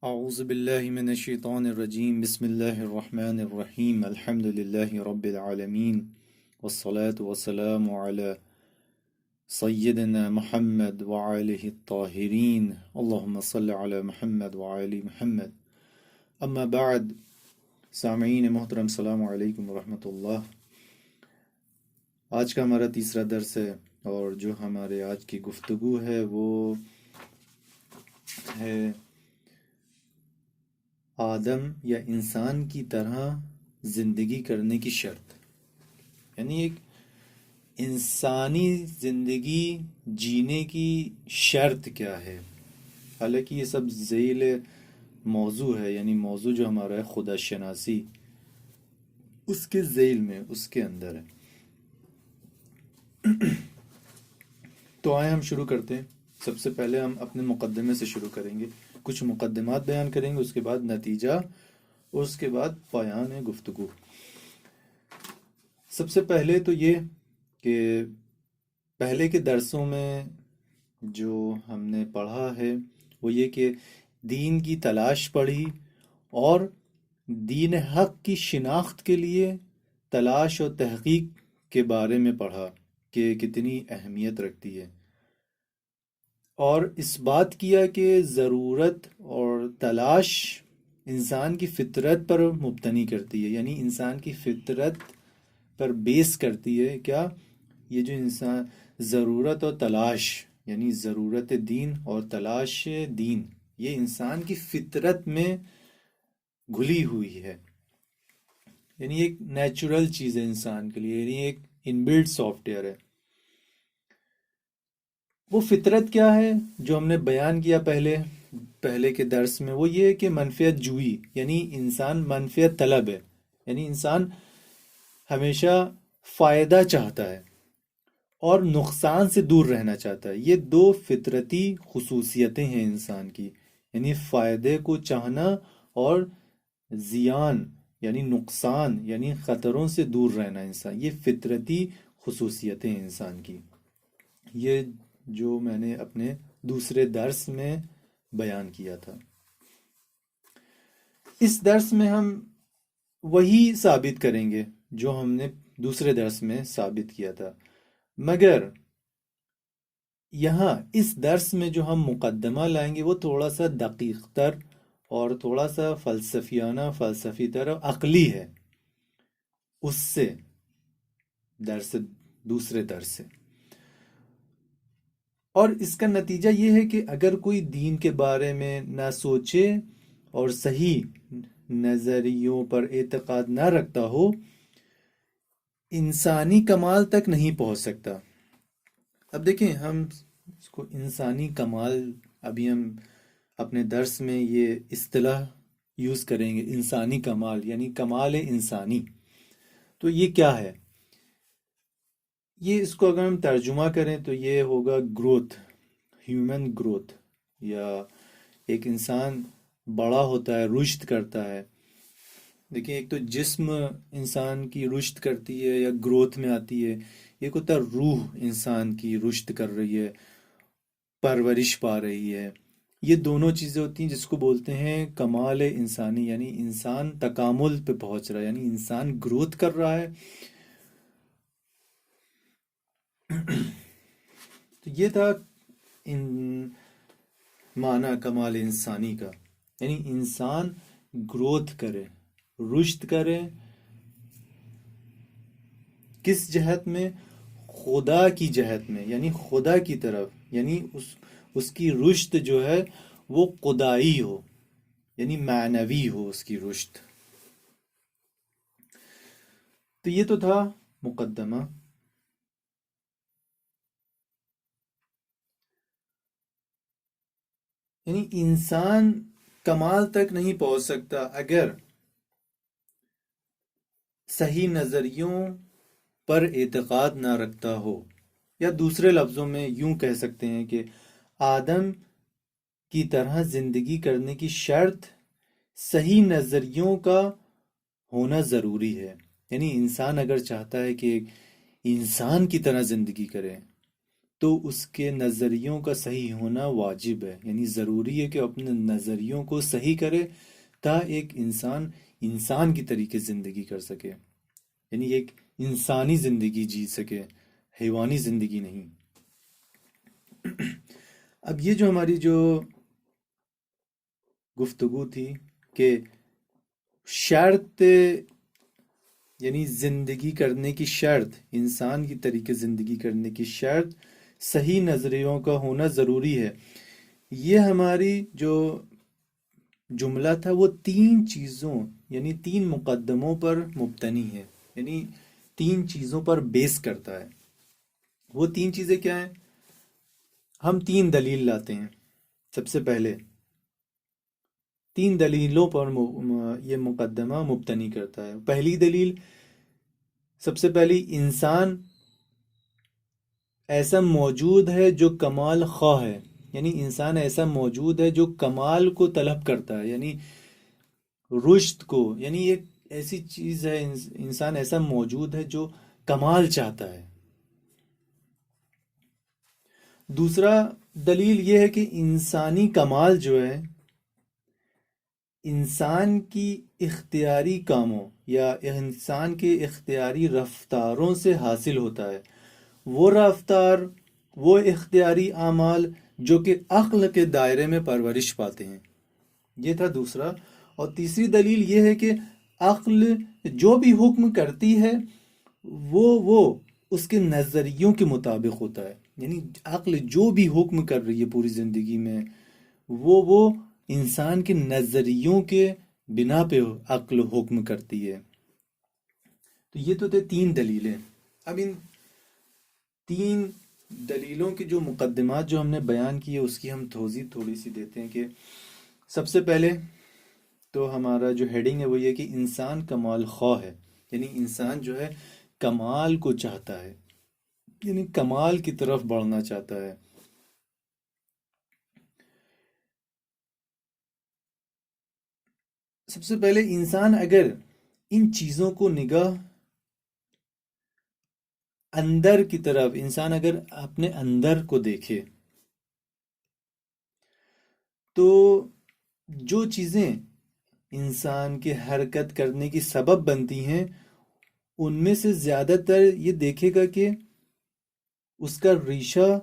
اعوذ باللہ من الشیطان الرجیم بسم اللہ الرحمن الرحیم الحمد للہ رب العالمین والصلاة والسلام علی سیدنا محمد وآلہ الطاہرین اللہم صل علی محمد وآل محمد اما بعد. سامعین محترم، السلام علیکم ورحمۃ اللہ. آج کا ہمارا تیسرا درس ہے، اور جو ہمارے آج کی گفتگو ہے وہ ہے آدم یا انسان کی طرح زندگی کرنے کی شرط. یعنی ایک انسانی زندگی جینے کی شرط کیا ہے. حالانکہ یہ سب ذیل موضوع ہے، یعنی موضوع جو ہمارا ہے خدا شناسی، اس کے ذیل میں، اس کے اندر ہے. تو آئے ہم شروع کرتے ہیں. سب سے پہلے ہم اپنے مقدمے سے شروع کریں گے، کچھ مقدمات بیان کریں گے، اس کے بعد نتیجہ، اور اس کے بعد پایان گفتگو. سب سے پہلے تو یہ کہ پہلے کے درسوں میں جو ہم نے پڑھا ہے وہ یہ کہ دین کی تلاش پڑھی، اور دین حق کی شناخت کے لیے تلاش اور تحقیق کے بارے میں پڑھا کہ کتنی اہمیت رکھتی ہے، اور اس بات کیا کہ ضرورت اور تلاش انسان کی فطرت پر مبتنی کرتی ہے. یعنی انسان کی فطرت پر بیس کرتی ہے کیا، یہ جو انسان ضرورت اور تلاش، یعنی ضرورت دین اور تلاش دین، یہ انسان کی فطرت میں گھلی ہوئی ہے. یعنی ایک نیچرل چیز ہے انسان کے لیے، یعنی ایک ان بلڈ سافٹ ویئر ہے. وہ فطرت کیا ہے جو ہم نے بیان کیا پہلے کے درس میں، وہ یہ ہے کہ منفعت جوئی، یعنی انسان منفعت طلب ہے. یعنی انسان ہمیشہ فائدہ چاہتا ہے اور نقصان سے دور رہنا چاہتا ہے. یہ دو فطرتی خصوصیتیں ہیں انسان کی، یعنی فائدے کو چاہنا اور زیان یعنی نقصان یعنی خطروں سے دور رہنا. انسان یہ فطرتی خصوصیتیں ہیں انسان کی. یہ جو میں نے اپنے دوسرے درس میں بیان کیا تھا. اس درس میں ہم وہی ثابت کریں گے جو ہم نے دوسرے درس میں ثابت کیا تھا، مگر یہاں اس درس میں جو ہم مقدمہ لائیں گے وہ تھوڑا سا دقیق تر اور تھوڑا سا فلسفیانہ، فلسفی تر اور عقلی ہے اس سے، دوسرے درس سے. اور اس کا نتیجہ یہ ہے کہ اگر کوئی دین کے بارے میں نہ سوچے اور صحیح نظریوں پر اعتقاد نہ رکھتا ہو، انسانی کمال تک نہیں پہنچ سکتا. اب دیکھیں، ہم اس کو انسانی کمال، ابھی ہم اپنے درس میں یہ اصطلاح یوز کریں گے، انسانی کمال یعنی کمال انسانی. تو یہ کیا ہے؟ یہ اس کو اگر ہم ترجمہ کریں تو یہ ہوگا گروتھ، ہیومن گروتھ، یا ایک انسان بڑا ہوتا ہے، رشد کرتا ہے. دیکھیں، ایک تو جسم انسان کی رشد کرتی ہے یا گروتھ میں آتی ہے، ایک ہوتا ہے روح انسان کی رشد کر رہی ہے، پرورش پا رہی ہے. یہ دونوں چیزیں ہوتی ہیں جس کو بولتے ہیں کمال انسانی، یعنی انسان تکامل پہ پہنچ رہا ہے، یعنی انسان گروتھ کر رہا ہے. تو یہ تھا ان معنی کمال انسانی کا، یعنی انسان گروتھ کرے، رشد کرے. کس جہت میں؟ خدا کی جہت میں، یعنی خدا کی طرف، یعنی اس کی رشد جو ہے وہ خدائی ہو، یعنی معنوی ہو اس کی رشد. تو یہ تو تھا مقدمہ. یعنی انسان کمال تک نہیں پہنچ سکتا اگر صحیح نظریوں پر اعتقاد نہ رکھتا ہو، یا دوسرے لفظوں میں یوں کہہ سکتے ہیں کہ آدم کی طرح زندگی کرنے کی شرط صحیح نظریوں کا ہونا ضروری ہے. یعنی انسان اگر چاہتا ہے کہ انسان کی طرح زندگی کرے تو اس کے نظریوں کا صحیح ہونا واجب ہے، یعنی ضروری ہے کہ اپنے نظریوں کو صحیح کرے تا ایک انسان انسان کی طریقے زندگی کر سکے، یعنی ایک انسانی زندگی جی سکے، حیوانی زندگی نہیں۔ اب یہ جو ہماری جو گفتگو تھی کہ شرط، یعنی زندگی کرنے کی شرط، انسان کی طریقے زندگی کرنے کی شرط صحیح نظریوں کا ہونا ضروری ہے، یہ ہماری جو جملہ تھا وہ تین چیزوں یعنی تین مقدموں پر مبتنی ہے، یعنی تین چیزوں پر بیس کرتا ہے۔ وہ تین چیزیں کیا ہیں؟ ہم تین دلیل لاتے ہیں۔ سب سے پہلے تین دلیلوں پر یہ مقدمہ مبتنی کرتا ہے۔ پہلی دلیل، سب سے پہلی، انسان ایسا موجود ہے جو کمال خواہ ہے، یعنی انسان ایسا موجود ہے جو کمال کو طلب کرتا ہے، یعنی رشد کو، یعنی ایک ایسی چیز ہے، انسان ایسا موجود ہے جو کمال چاہتا ہے۔ دوسرا دلیل یہ ہے کہ انسانی کمال جو ہے انسان کی اختیاری کاموں یا انسان کے اختیاری رفتاروں سے حاصل ہوتا ہے، وہ رفتار، وہ اختیاری اعمال جو کہ عقل کے دائرے میں پرورش پاتے ہیں۔ یہ تھا دوسرا۔ اور تیسری دلیل یہ ہے کہ عقل جو بھی حکم کرتی ہے وہ اس کے نظریوں کے مطابق ہوتا ہے، یعنی عقل جو بھی حکم کر رہی ہے پوری زندگی میں وہ انسان کے نظریوں کے بنا پہ عقل حکم کرتی ہے۔ تو یہ تو تھے تین دلیلیں۔ اب ان تین دلیلوں کی جو مقدمات جو ہم نے بیان کی ہے اس کی ہم توضیح تھوڑی سی دیتے ہیں کہ سب سے پہلے تو ہمارا جو ہیڈنگ ہے وہ یہ کہ انسان کمال خواہ ہے، یعنی انسان جو ہے کمال کو چاہتا ہے، یعنی کمال کی طرف بڑھنا چاہتا ہے۔ سب سے پہلے انسان اگر ان چیزوں کو نگاہ اندر کی طرف، انسان اگر اپنے اندر کو دیکھے تو جو چیزیں انسان کے حرکت کرنے کی سبب بنتی ہیں ان میں سے زیادہ تر یہ دیکھے گا کہ اس کا ریشہ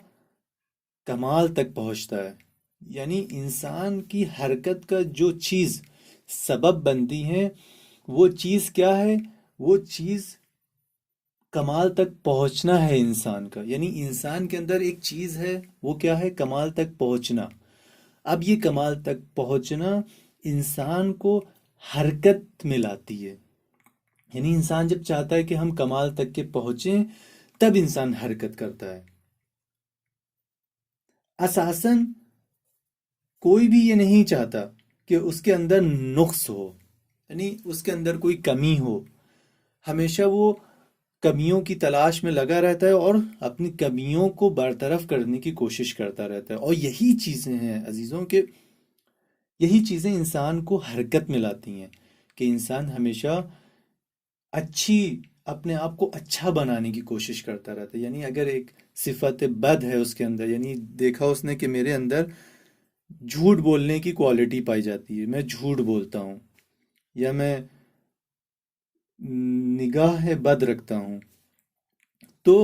کمال تک پہنچتا ہے، یعنی انسان کی حرکت کا جو چیز سبب بنتی ہے وہ چیز کیا ہے؟ وہ چیز کمال تک پہنچنا ہے انسان کا، یعنی انسان کے اندر ایک چیز ہے، وہ کیا ہے؟ کمال تک پہنچنا۔ اب یہ کمال تک پہنچنا انسان کو حرکت میں لاتی ہے، یعنی انسان جب چاہتا ہے کہ ہم کمال تک کے پہنچیں تب انسان حرکت کرتا ہے۔ اساساً کوئی بھی یہ نہیں چاہتا کہ اس کے اندر نقص ہو، یعنی اس کے اندر کوئی کمی ہو، ہمیشہ وہ کمیوں کی تلاش میں لگا رہتا ہے اور اپنی کمیوں کو برطرف کرنے کی کوشش کرتا رہتا ہے۔ اور یہی چیزیں ہیں عزیزوں کہ یہی چیزیں انسان کو حرکت میں لاتی ہیں کہ انسان ہمیشہ اپنے آپ کو اچھا بنانے کی کوشش کرتا رہتا ہے۔ یعنی اگر ایک صفت بد ہے اس کے اندر، یعنی دیکھا اس نے کہ میرے اندر جھوٹ بولنے کی کوالٹی پائی جاتی ہے، میں جھوٹ بولتا ہوں، یا میں نگاہ بد رکھتا ہوں، تو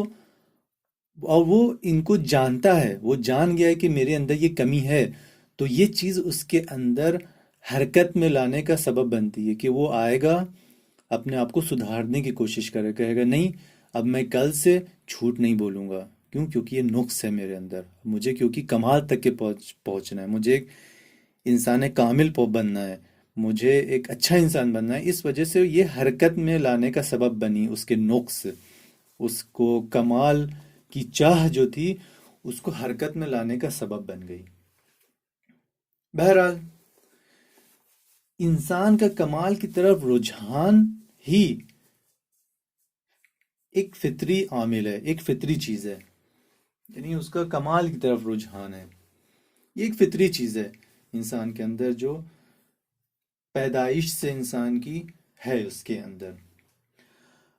اور وہ ان کو جانتا ہے، وہ جان گیا ہے کہ میرے اندر یہ کمی ہے، تو یہ چیز اس کے اندر حرکت میں لانے کا سبب بنتی ہے کہ وہ آئے گا، اپنے آپ کو سدھارنے کی کوشش کرے، کہے گا نہیں اب میں کل سے جھوٹ نہیں بولوں گا، کیونکہ یہ نقص ہے میرے اندر، مجھے کیونکہ کمال تک کے پہنچنا ہے، مجھے ایک انسان کامل بننا ہے، مجھے ایک اچھا انسان بننا ہے، اس وجہ سے یہ حرکت میں لانے کا سبب بنی، اس کے نقص، اس کو کمال کی چاہ جو تھی اس کو حرکت میں لانے کا سبب بن گئی۔ بہرحال انسان کا کمال کی طرف رجحان ہی ایک فطری عامل ہے، ایک فطری چیز ہے، یعنی اس کا کمال کی طرف رجحان ہے، یہ ایک فطری چیز ہے انسان کے اندر، جو پیدائش سے انسان کی ہے اس کے اندر۔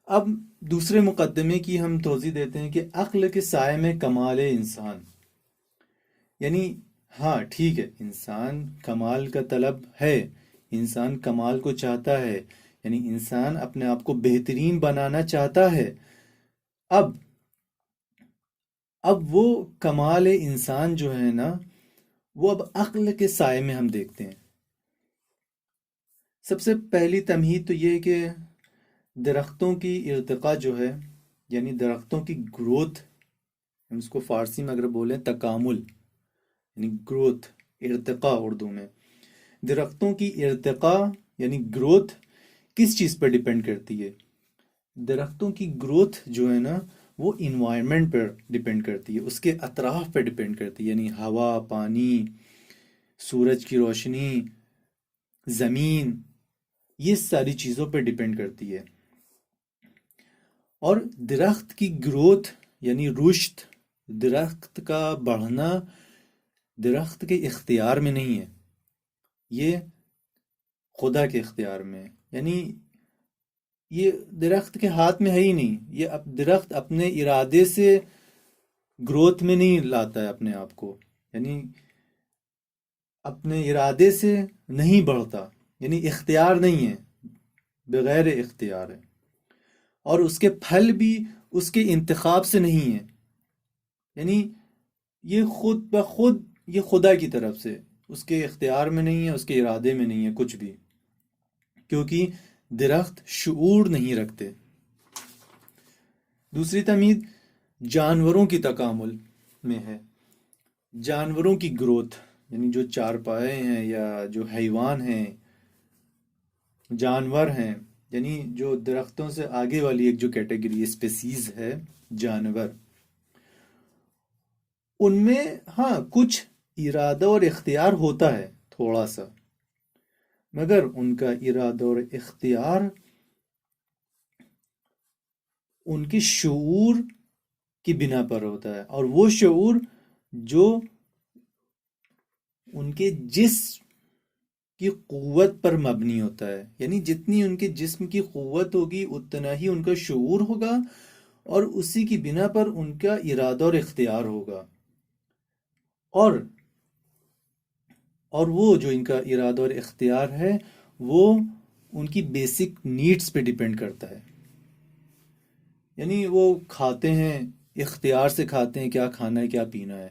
اب دوسرے مقدمے کی ہم توضیح دیتے ہیں کہ عقل کے سائے میں کمال انسان، یعنی ہاں ٹھیک ہے، انسان کمال کا طلب ہے، انسان کمال کو چاہتا ہے، یعنی انسان اپنے آپ کو بہترین بنانا چاہتا ہے۔ اب اب وہ کمال انسان جو ہے نا، وہ اب عقل کے سائے میں ہم دیکھتے ہیں۔ سب سے پہلی تمہید تو یہ ہے کہ درختوں کی ارتقاء جو ہے، یعنی درختوں کی گروتھ، ہم اس کو فارسی میں اگر بولیں تکامل، یعنی گروتھ، ارتقاء اردو میں، درختوں کی ارتقاء یعنی گروتھ کس چیز پر ڈیپینڈ کرتی ہے؟ درختوں کی گروتھ جو ہے نا، وہ انوائرمنٹ پر ڈیپینڈ کرتی ہے، اس کے اطراف پر ڈیپینڈ کرتی ہے، یعنی ہوا، پانی، سورج کی روشنی، زمین، یہ ساری چیزوں پر ڈیپینڈ کرتی ہے۔ اور درخت کی گروتھ یعنی رشد، درخت کا بڑھنا درخت کے اختیار میں نہیں ہے، یہ خدا کے اختیار میں ہے، یعنی یہ درخت کے ہاتھ میں ہے ہی نہیں، یہ درخت اپنے ارادے سے گروتھ میں نہیں لاتا ہے اپنے آپ کو، یعنی اپنے ارادے سے نہیں بڑھتا، یعنی اختیار نہیں ہے، بغیر اختیار ہے۔ اور اس کے پھل بھی اس کے انتخاب سے نہیں ہے، یعنی یہ خود بخود، یہ خدا کی طرف سے، اس کے اختیار میں نہیں ہے، اس کے ارادے میں نہیں ہے کچھ بھی، کیونکہ درخت شعور نہیں رکھتے۔ دوسری تمید جانوروں کی تکامل میں ہے، جانوروں کی گروتھ، یعنی جو چارپائے ہیں یا جو حیوان ہیں، جانور ہیں، یعنی جو درختوں سے آگے والی ایک جو کیٹیگری اسپیسیز ہے، جانور، ان میں ہاں کچھ ارادہ اور اختیار ہوتا ہے تھوڑا سا، مگر ان کا ارادہ اور اختیار ان کے شعور کی بنا پر ہوتا ہے، اور وہ شعور جو ان کے جسم کی قوت پر مبنی ہوتا ہے، یعنی جتنی ان کے جسم کی قوت ہوگی اتنا ہی ان کا شعور ہوگا، اور اسی کی بنا پر ان کا ارادہ اور اختیار ہوگا، اور وہ جو ان کا ارادہ اور اختیار ہے وہ ان کی بیسک نیڈز پہ ڈیپینڈ کرتا ہے، یعنی وہ کھاتے ہیں، اختیار سے کھاتے ہیں کیا کھانا ہے کیا پینا ہے،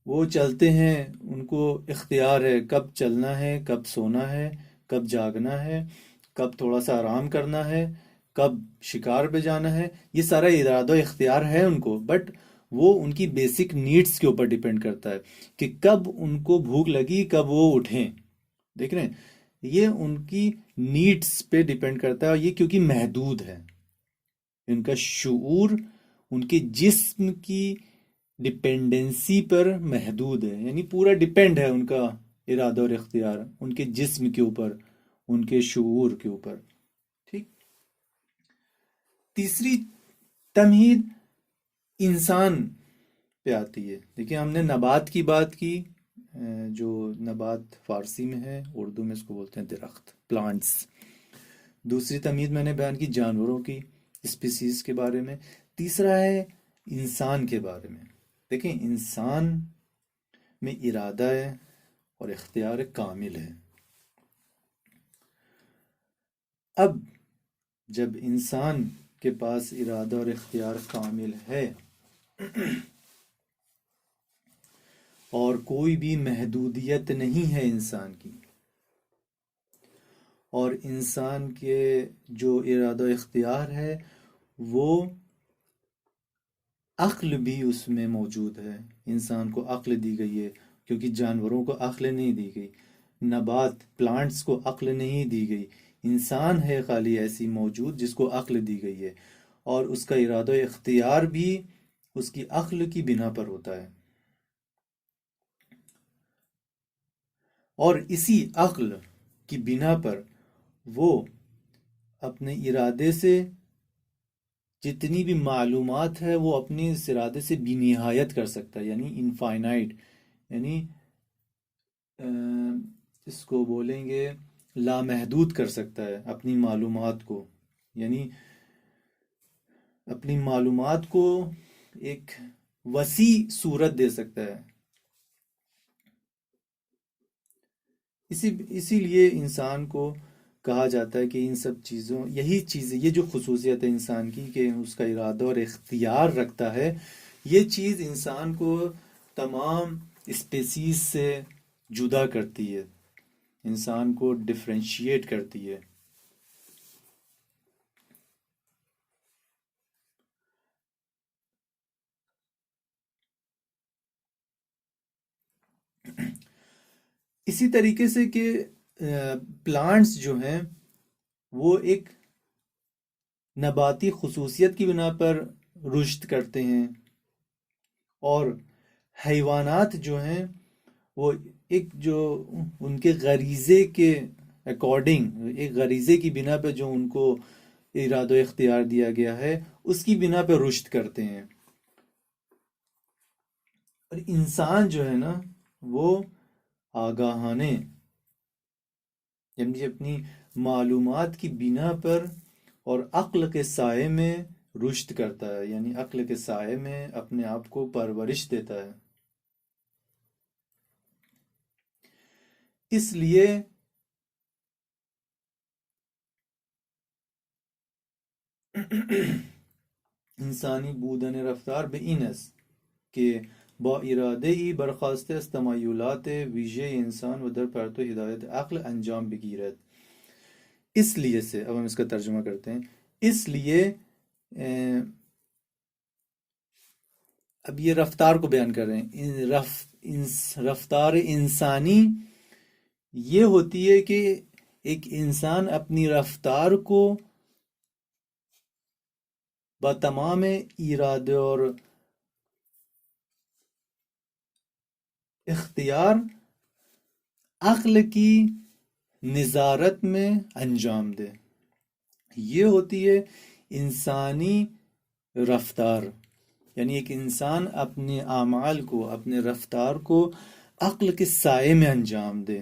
وہ چلتے ہیں، ان کو اختیار ہے کب چلنا ہے، کب سونا ہے، کب جاگنا ہے، کب تھوڑا سا آرام کرنا ہے، کب شکار پہ جانا ہے، یہ سارا ارادہ و اختیار ہے ان کو، بٹ وہ ان کی بیسک نیڈز کے اوپر ڈیپینڈ کرتا ہے کہ کب ان کو بھوک لگی کب وہ اٹھیں، دیکھ رہے ہیں، یہ ان کی نیڈز پہ ڈیپینڈ کرتا ہے، اور یہ کیونکہ محدود ہے، ان کا شعور ان کے جسم کی ڈپینڈنسی پر محدود ہے، یعنی پورا ڈپینڈ ہے ان کا ارادہ اور اختیار ان کے جسم کے اوپر، ان کے شعور کے اوپر، ٹھیک۔ تیسری تمہید انسان پہ آتی ہے، دیکھیں ہم نے نبات کی بات کی، جو نبات فارسی میں ہے، اردو میں اس کو بولتے ہیں درخت، پلانٹس۔ دوسری تمہید میں نے بیان کی جانوروں کی، اسپیسیز کے بارے میں۔ تیسرا ہے انسان کے بارے میں۔ دیکھیں انسان میں ارادہ ہے اور اختیار کامل ہے۔ اب جب انسان کے پاس ارادہ اور اختیار کامل ہے اور کوئی بھی محدودیت نہیں ہے انسان کی، اور انسان کے جو ارادہ و اختیار ہے وہ عقل بھی اس میں موجود ہے، انسان کو عقل دی گئی ہے، کیونکہ جانوروں کو عقل نہیں دی گئی، نبات پلانٹس کو عقل نہیں دی گئی، انسان ہے خالی ایسی موجود جس کو عقل دی گئی ہے، اور اس کا ارادہ و اختیار بھی اس کی عقل کی بنا پر ہوتا ہے، اور اسی عقل کی بنا پر وہ اپنے ارادے سے جتنی بھی معلومات ہے وہ اپنے اس ارادے سے بھی نہایت کر سکتا ہے، یعنی انفائنائٹ، یعنی اس کو بولیں گے لامحدود کر سکتا ہے اپنی معلومات کو، یعنی اپنی معلومات کو ایک وسیع صورت دے سکتا ہے. اسی لیے انسان کو کہا جاتا ہے کہ ان سب چیزوں یہی چیزیں، یہ جو خصوصیت ہے انسان کی کہ اس کا ارادہ اور اختیار رکھتا ہے، یہ چیز انسان کو تمام اسپیسیز سے جدا کرتی ہے، انسان کو ڈفرینشیٹ کرتی ہے. اسی طریقے سے کہ پلانٹس جو ہیں وہ ایک نباتی خصوصیت کی بنا پر رشد کرتے ہیں، اور حیوانات جو ہیں وہ ایک جو ان کے غریزے کے اکارڈنگ، ایک غریزے کی بنا پہ جو ان کو ارادہ و اختیار دیا گیا ہے اس کی بنا پہ رشد کرتے ہیں. اور انسان جو ہے نا وہ آگاہانے، یعنی اپنی معلومات کی بنا پر اور عقل کے سائے میں رشد کرتا ہے، یعنی عقل کے سائے میں اپنے آپ کو پرورش دیتا ہے. اس لیے انسانی بودن رفتار به این است که با اراده ای برخواسته از تمایلات ویژه انسان و در پرتو ہدایت عقل انجام بگیرد. اس لیے سے اب ہم اس کا ترجمہ کرتے ہیں. اس لیے اب یہ رفتار کو بیان کر رہے ہیں. رفتار انسانی یہ ہوتی ہے کہ ایک انسان اپنی رفتار کو با تمام ارادے اور اختیار عقل کی نظارت میں انجام دے. یہ ہوتی ہے انسانی رفتار، یعنی ایک انسان اپنے اعمال کو، اپنے رفتار کو عقل کے سائے میں انجام دے،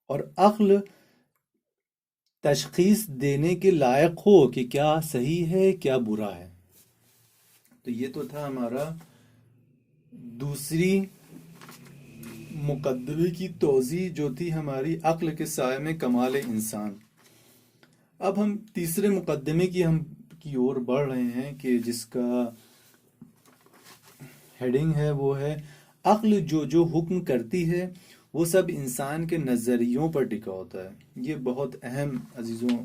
اور عقل تشخیص دینے کے لائق ہو کہ کیا صحیح ہے کیا برا ہے. تو یہ تو تھا ہمارا دوسری مقدمے کی توضیح جو تھی ہماری عقل کے سائے میں کمال انسان. اب ہم تیسرے مقدمے کی اور بڑھ رہے ہیں کہ جس کا ہیڈنگ ہے وہ ہے عقل جو حکم کرتی ہے وہ سب انسان کے نظریوں پر ٹکا ہوتا ہے. یہ بہت اہم عزیزوں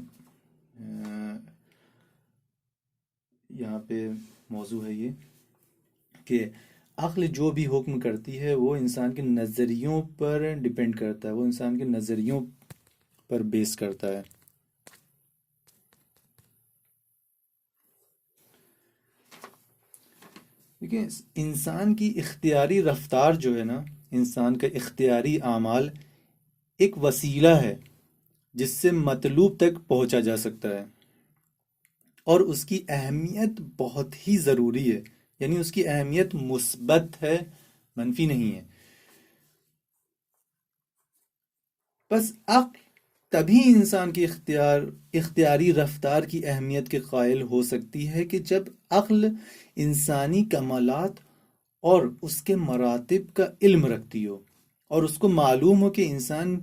یہاں پہ موضوع ہے یہ کہ عقل جو بھی حکم کرتی ہے وہ انسان کے نظریوں پر ڈیپینڈ کرتا ہے، وہ انسان کے نظریوں پر بیس کرتا ہے. دیکھیں انسان کی اختیاری رفتار جو ہے نا، انسان کا اختیاری اعمال ایک وسیلہ ہے جس سے مطلوب تک پہنچا جا سکتا ہے، اور اس کی اہمیت بہت ہی ضروری ہے، یعنی اس کی اہمیت مثبت ہے، منفی نہیں ہے. بس عقل تبھی انسان کی اختیاری رفتار کی اہمیت کے قائل ہو سکتی ہے کہ جب عقل انسانی کمالات اور اس کے مراتب کا علم رکھتی ہو، اور اس کو معلوم ہو کہ انسان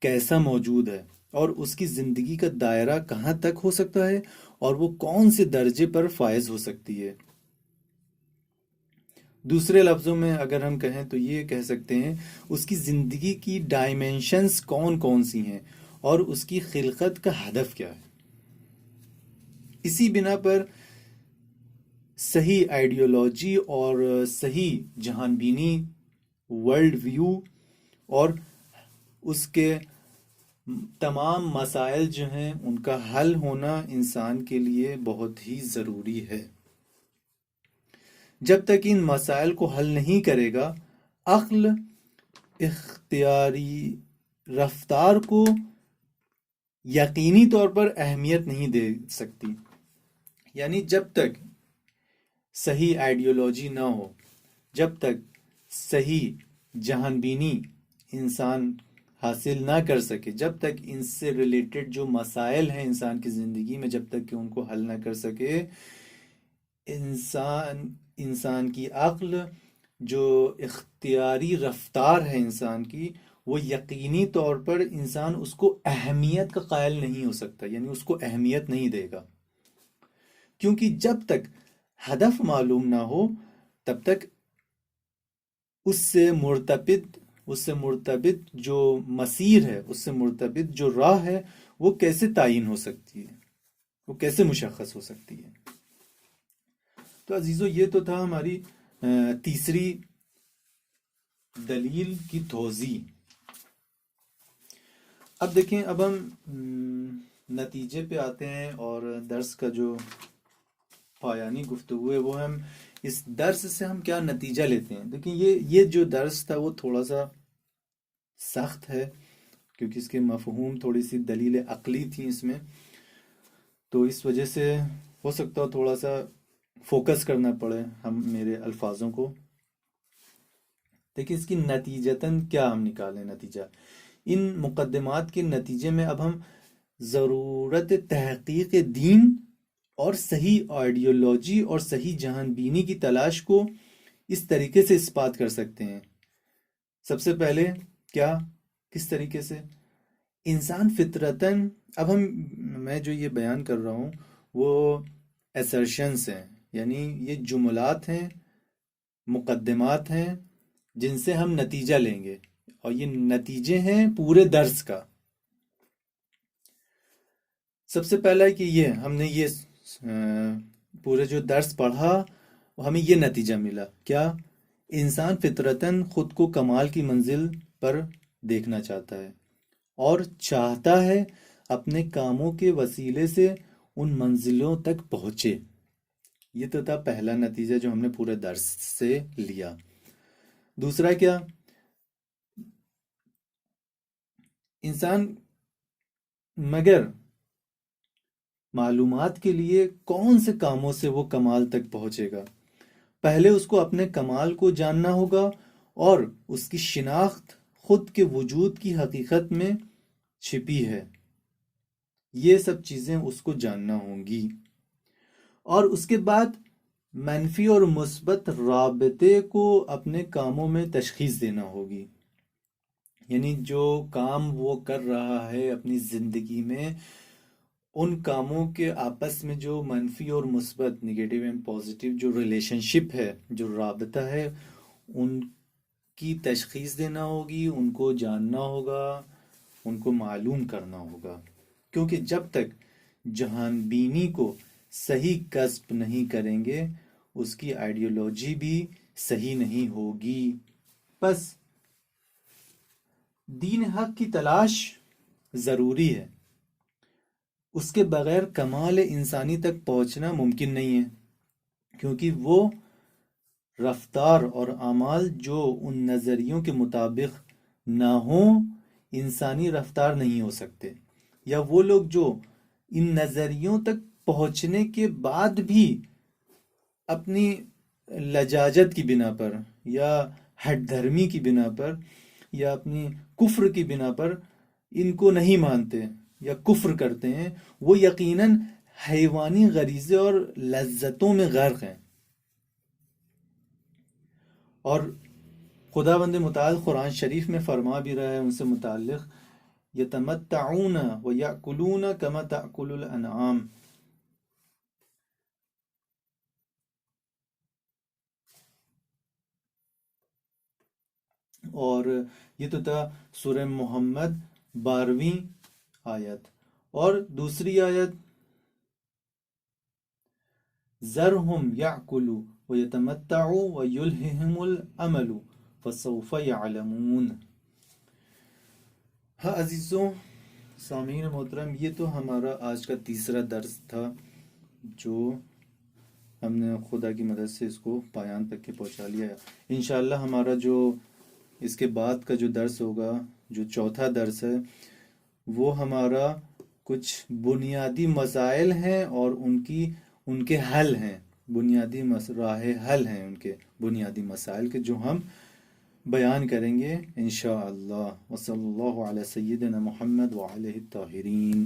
کیسا موجود ہے، اور اس کی زندگی کا دائرہ کہاں تک ہو سکتا ہے، اور وہ کون سے درجے پر فائز ہو سکتی ہے. دوسرے لفظوں میں اگر ہم کہیں تو یہ کہہ سکتے ہیں اس کی زندگی کی ڈائمینشنز کون کون سی ہیں، اور اس کی خلقت کا ہدف کیا ہے. اسی بنا پر صحیح آئیڈیولوجی اور صحیح جہان بینی، ورلڈ ویو اور اس کے تمام مسائل جو ہیں ان کا حل ہونا انسان کے لیے بہت ہی ضروری ہے. جب تک ان مسائل کو حل نہیں کرے گا، عقل اختیاری رفتار کو یقینی طور پر اہمیت نہیں دے سکتی. یعنی جب تک صحیح آئیڈیولوجی نہ ہو، جب تک صحیح جہان بینی انسان حاصل نہ کر سکے، جب تک ان سے ریلیٹڈ جو مسائل ہیں انسان کی زندگی میں جب تک کہ ان کو حل نہ کر سکے، انسان کی عقل، جو اختیاری رفتار ہے انسان کی، وہ یقینی طور پر انسان اس کو اہمیت کا قائل نہیں ہو سکتا، یعنی اس کو اہمیت نہیں دے گا، کیونکہ جب تک ہدف معلوم نہ ہو تب تک اس سے مرتبط جو مسیر ہے، اس سے مرتبط جو راہ ہے، وہ کیسے تعین ہو سکتی ہے، وہ کیسے مشخص ہو سکتی ہے؟ تو عزیزو، یہ تو تھا ہماری تیسری دلیل کی توضیح۔ اب دیکھیں، اب ہم نتیجے پہ آتے ہیں، اور درس کا جو پایانی گفتگو ہے وہ ہم اس درس سے ہم کیا نتیجہ لیتے ہیں۔ دیکھیں، یہ جو درس تھا وہ تھوڑا سا سخت ہے، کیونکہ اس کے مفہوم تھوڑی سی دلیل عقلی تھی اس میں، تو اس وجہ سے ہو سکتا ہو تھوڑا سا فوکس کرنا پڑے میرے الفاظوں کو۔ دیکھیں، اس کی نتیجتاً کیا ہم نکالیں نتیجہ ان مقدمات کے نتیجے میں۔ اب ہم ضرورت تحقیق دین اور صحیح آئیڈیولوجی اور صحیح جہان بینی کی تلاش کو اس طریقے سے اثبات کر سکتے ہیں۔ سب سے پہلے کس طریقے سے؟ انسان فطرتاً، اب میں جو یہ بیان کر رہا ہوں وہ ایسرشنز ہیں، یعنی یہ جملات ہیں، مقدمات ہیں جن سے ہم نتیجہ لیں گے، اور یہ نتیجے ہیں پورے درس کا۔ سب سے پہلا ہے کہ ہم نے یہ پورے جو درس پڑھا، ہمیں یہ نتیجہ ملا کیا؟ انسان فطرتاً خود کو کمال کی منزل پر دیکھنا چاہتا ہے، اور چاہتا ہے اپنے کاموں کے وسیلے سے ان منزلوں تک پہنچے۔ یہ تو تھا پہلا نتیجہ جو ہم نے پورے درس سے لیا۔ دوسرا کیا؟ انسان مگر معلومات کے لیے کون سے کاموں سے وہ کمال تک پہنچے گا؟ پہلے اس کو اپنے کمال کو جاننا ہوگا، اور اس کی شناخت خود کے وجود کی حقیقت میں چھپی ہے۔ یہ سب چیزیں اس کو جاننا ہوں گی، اور اس کے بعد منفی اور مثبت رابطے کو اپنے کاموں میں تشخیص دینا ہوگی، یعنی جو کام وہ کر رہا ہے اپنی زندگی میں، ان کاموں کے آپس میں جو منفی اور مثبت، نگیٹو اینڈ پازیٹیو جو ریلیشن شپ ہے، جو رابطہ ہے، ان کی تشخیص دینا ہوگی، ان کو جاننا ہوگا، ان کو معلوم کرنا ہوگا، کیونکہ جب تک جہان بینی کو صحیح کسب نہیں کریں گے، اس کی آئیڈیولوجی بھی صحیح نہیں ہوگی۔ بس دین حق کی تلاش ضروری ہے، اس کے بغیر کمال انسانی تک پہنچنا ممکن نہیں ہے، کیونکہ وہ رفتار اور اعمال جو ان نظریوں کے مطابق نہ ہوں، انسانی رفتار نہیں ہو سکتے، یا وہ لوگ جو ان نظریوں تک پہنچنے کے بعد بھی اپنی لجاجت کی بنا پر، یا ہٹ دھرمی کی بنا پر، یا اپنی کفر کی بنا پر ان کو نہیں مانتے یا کفر کرتے ہیں، وہ یقیناً حیوانی غریزے اور لذتوں میں غرق ہیں۔ اور خداوند متعال قرآن شریف میں فرما بھی رہا ہے ان سے متعلق، یتمتعون و یأکلون کما تأکل الانعام۔ اور یہ تو تھا سورہ محمد 12ویں آیت، اور دوسری آیت ذرہم یأکلوا ویتمتعوا ویلہہم الامل فسوف یعلمون۔ ہاں عزیزوں، سامعین محترم، یہ تو ہمارا آج کا تیسرا درس تھا، جو ہم نے خدا کی مدد سے اس کو پایان تک کے پہنچا لیا ہے۔ انشاءاللہ ہمارا جو اس کے بعد کا جو درس ہوگا، جو چوتھا درس ہے، وہ ہمارا کچھ بنیادی مسائل ہیں، اور ان کے حل ہیں، بنیادی راہ حل ہیں ان کے بنیادی مسائل کے، جو ہم بیان کریں گے انشاءاللہ۔ وصلی اللہ علی سیدنا محمد وعلیہ الطاہرین۔